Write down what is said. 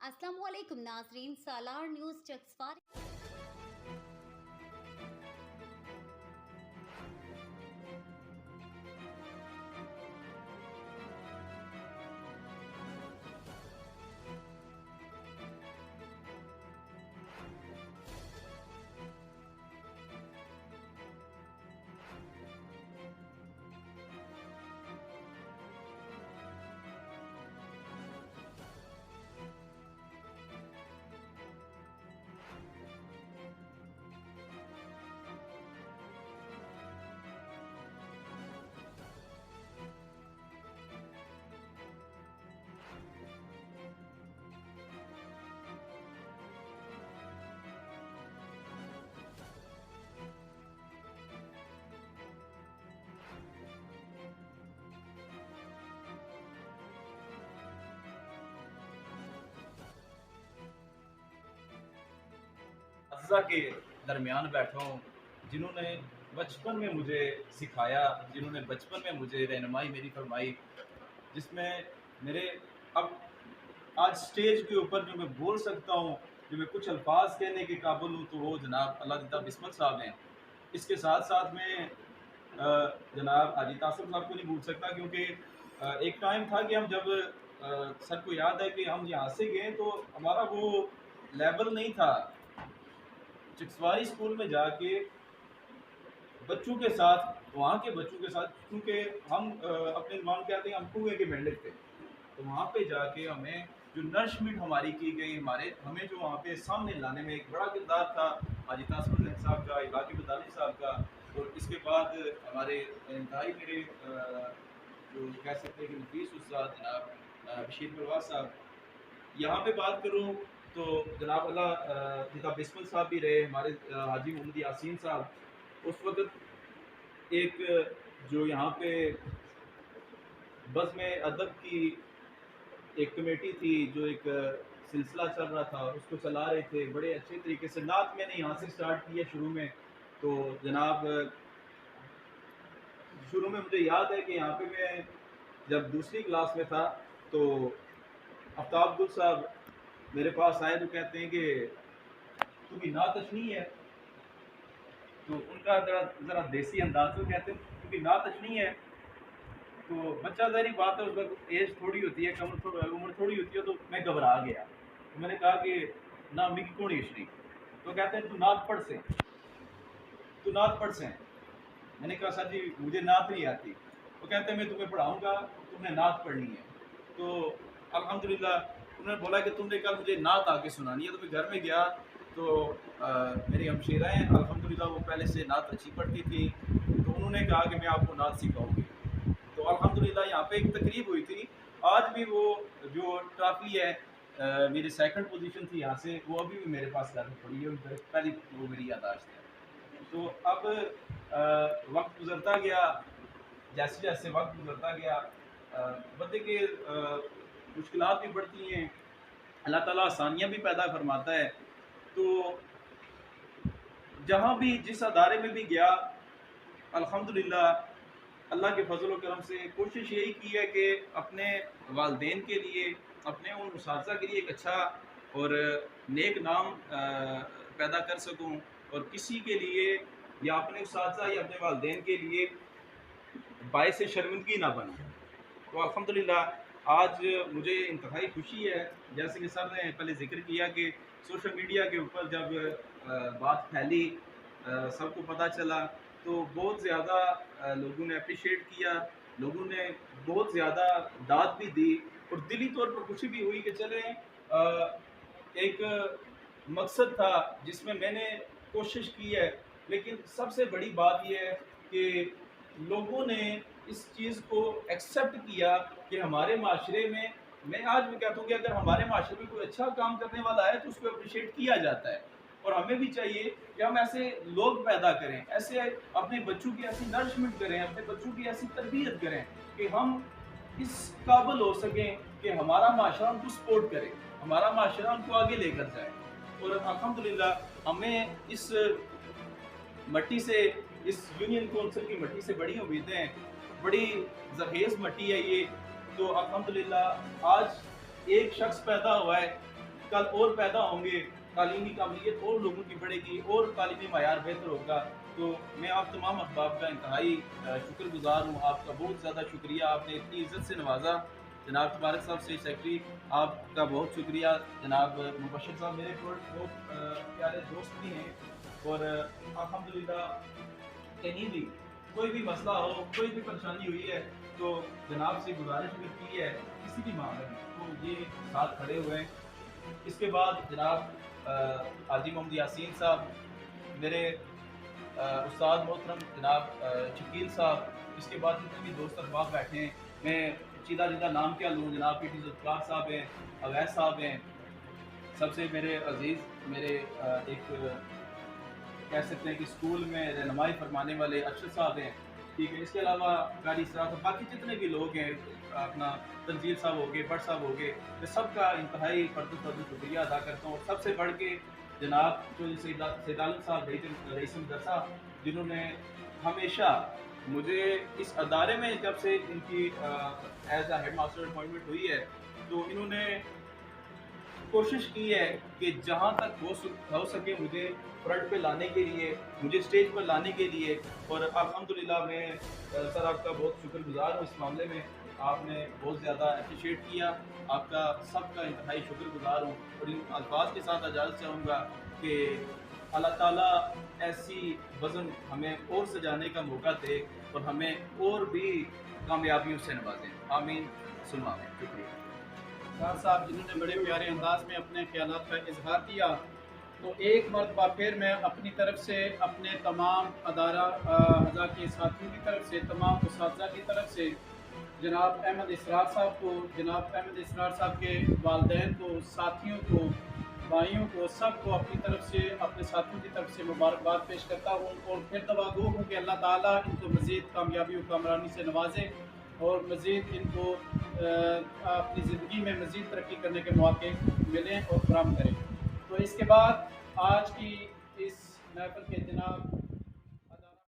अस्सलामुअलैकुम नाजरीन, सालार न्यूज़ चक्सवार। अज़ा के दरमियान बैठा हूँ जिन्होंने बचपन में मुझे सिखाया, जिन्होंने बचपन में मुझे रहनुमाई मेरी फरमाई, जिसमें मेरे अब आज स्टेज के ऊपर जो मैं बोल सकता हूँ, जो मैं कुछ अल्फाज कहने के काबिल हूँ, तो वो जनाब अल्लाह बिस्मिल साहब हैं। इसके साथ साथ मैं जनाब हाजी तासिफ साहब को नहीं भूल सकता, क्योंकि एक टाइम था कि हम जब सर को याद है कि हम यहाँ से गए तो हमारा वो लेवल नहीं था। चकसवारी स्कूल में जाके बच्चों के साथ, वहाँ के बच्चों के साथ, क्योंकि हम अपने ज़बान कहते हैं हम कुएँ के मेंढक थे, तो वहाँ पे जाके हमें जो नरिशमेंट हमारी की गई, हमें जो वहाँ पे सामने लाने में एक बड़ा किरदार था हाजी तासिफ साहब का, इलाकी बदाली साहब का। और इसके बाद हमारे इंतहाई मेरे जो कह सकते हैं कि नफीस उस्ताद जनाब बशीर परवाज साहब। यहाँ पे बात करूँ तो जनाब अल्लाह बिस्मिल साहब भी रहे, हमारे हाजी मोहम्मद यासीन साहब। उस वक्त एक जो यहाँ पे बज़्म अदब की एक कमेटी थी, जो एक सिलसिला चल रहा था, उसको चला रहे थे बड़े अच्छे तरीके से। नात मैंने यहाँ से स्टार्ट किया शुरू में, तो जनाब शुरू में मुझे याद है कि यहाँ पे मैं जब दूसरी क्लास में था तो आफ्ताब गुल साहब मेरे पास आए, तो कहते हैं कि तुम्हें नात अच्छी है। तो उनका ज़रा देसी अंदाज में कहते हैं क्योंकि नात अच्छी है, तो बच्चा ज़ाहिर बात है, उस वक्त एज थोड़ी होती है, उम्र थोड़ी होती है, तो मैं घबरा गया। तो मैंने कहा कि ना मिकी कौन इशरी, तो कहते हैं तू नात पढ़ से, तू नात पढ़ से। मैंने कहा सर जी मुझे नात नहीं आती। वो कहते हैं मैं तुम्हें पढ़ाऊँगा, तुम्हें नात पढ़नी है। तो अल्हम्दुलिल्लाह उन्होंने बोला कि तुमने कल मुझे नात आके सुनानी है। तो मैं घर में गया तो मेरी हमशीरा हैं, अल्हम्दुलिल्लाह वो पहले से नात अच्छी पढ़ती थी, तो उन्होंने कहा कि मैं आपको नात सिखाऊँगी। तो अल्हम्दुलिल्लाह यहाँ पे एक तकरीब हुई थी। आज भी वो जो ट्रॉफ़ी है मेरी सेकंड पोजीशन थी यहाँ से, वो अभी भी मेरे पास घर में पड़ी है, पहली वो मेरी याददाश्त है। तो अब वक्त गुजरता गया, जैसे जैसे वक्त गुजरता गया बंदे के मुश्किलात भी बढ़ती हैं, अल्लाह ताला आसानियाँ भी पैदा फरमाता है। तो जहाँ भी जिस अदारे में भी गया, अल्हम्दुलिल्लाह अल्लाह के फजल व करम से कोशिश यही की है कि अपने वालदेन के लिए, अपने उन उसातिज़ा के लिए एक अच्छा और नेक नाम पैदा कर सकूँ, और किसी के लिए या अपने उसातिज़ा या अपने वालदेन के लिए बाइस शर्मिंदगी ना बनूँ। तो अल्हम्दुलिल्लाह आज मुझे इंतहाई खुशी है, जैसे कि सर ने पहले ज़िक्र किया कि सोशल मीडिया के ऊपर जब बात फैली, सबको पता चला, तो बहुत ज़्यादा लोगों ने अप्रिशिएट किया, लोगों ने बहुत ज़्यादा दाद भी दी, और दिली तौर पर खुशी भी हुई कि चलें एक मकसद था जिसमें मैंने कोशिश की है। लेकिन सबसे बड़ी बात यह है कि लोगों ने इस चीज़ को एक्सेप्ट किया कि हमारे माशरे में, मैं आज भी कहता हूँ कि अगर हमारे माशरे में कोई अच्छा काम करने वाला है तो उसको अप्रिशिएट किया जाता है। और हमें भी चाहिए कि हम ऐसे लोग पैदा करें, ऐसे अपने बच्चों की ऐसी नरिशमेंट करें, अपने बच्चों की ऐसी तरबियत करें कि हम इस काबिल हो सकें कि हमारा माशरा उनको सपोर्ट करे, हमारा माशरा उनको आगे लेकर जाए। और अल्हम्दुलिल्लाह हमें इस मट्टी से, इस यूनियन कौंसिल की मट्टी से बड़ी उम्मीदें हैं, बड़ी जहेज़ मट्टी है ये। तो अल्हम्दुलिल्लाह आज एक शख्स पैदा हुआ है کل اور پیدا ہوں گے، تعلیمی قابلیت اور لوگوں کی بڑھے گی اور تعلیمی معیار بہتر ہوگا۔ تو میں آپ تمام احباب کا انتہائی شکر گزار ہوں، آپ کا بہت زیادہ شکریہ، آپ نے اتنی عزت سے نوازا۔ جناب تبارک صاحب اسٹیٹ سیکرٹری، آپ کا بہت شکریہ۔ جناب مبشر صاحب میرے بہت پیارے دوست بھی ہیں، اور الحمدللہ کہیں بھی کوئی بھی مسئلہ ہو، کوئی بھی پریشانی ہوئی ہے تو جناب سے گزارش بھی کی ہے کسی بھی معاملے میں، تو یہ ساتھ کھڑے ہوئے ہیں۔ اس کے بعد جناب حاجی محمد یاسین صاحب، میرے استاد محترم جناب شکیل صاحب، اس کے بعد جتنے بھی دوست احباب بیٹھے ہیں، میں چیدہ نام کیا لوں، جناب پی ٹی ذوالفقار صاحب ہیں، اویس صاحب ہیں، سب سے میرے عزیز، میرے ایک کہہ سکتے ہیں کہ اسکول میں رہنمائی فرمانے والے ارشد صاحب ہیں، ٹھیک ہے۔ اس کے علاوہ قاری صاحب، باقی جتنے بھی لوگ ہیں، اپنا تنزیل صاحب ہو گئے، بٹ صاحب ہو گئے، میں سب کا انتہائی فرد شکریہ ادا کرتا ہوں۔ اور سب سے بڑھ کے جناب جو سید عالم صاحب رئیس مدرسہ، جنہوں نے ہمیشہ مجھے اس ادارے میں جب سے ان کی as a headmaster appointment ہوئی ہے، تو انہوں نے کوشش کی ہے کہ جہاں تک ہو سکے مجھے فرنٹ پہ لانے کے لیے، مجھے اسٹیج پر لانے کے لیے، اور الحمدللہ میں سر آپ کا بہت شکر گزار ہوں اس معاملے میں۔ آپ نے بہت زیادہ اپریشیٹ کیا، آپ کا سب کا انتہائی شکر گزار ہوں، اور ان الفاظ کے ساتھ اجازت چاہوں گا کہ اللہ تعالیٰ ایسی وزن ہمیں اور سجانے کا موقع دے اور ہمیں اور بھی کامیابیوں سے نوازیں، آمین ثم آمین۔ شکریہ صاحب جنہوں نے بڑے پیارے انداز میں اپنے خیالات کا اظہار کیا، تو ایک مرتبہ پھر میں اپنی طرف سے، اپنے تمام ادارہ اعضاء کے ساتھیوں کی طرف سے، تمام اساتذہ کی طرف سے، جناب احمد اسرار صاحب کو، جناب احمد اسرار صاحب کے والدین کو، ساتھیوں کو، بھائیوں کو، سب کو اپنی طرف سے، اپنے ساتھیوں کی طرف سے مبارکباد پیش کرتا ہوں، اور پھر دعا گو ہوں کہ اللہ تعالیٰ ان کو مزید کامیابی و کامرانی سے نوازے، اور مزید ان کو اپنی زندگی میں مزید ترقی کرنے کے مواقع ملیں اور فراہم کریں۔ تو اس کے بعد آج کی اس محفل کے جناب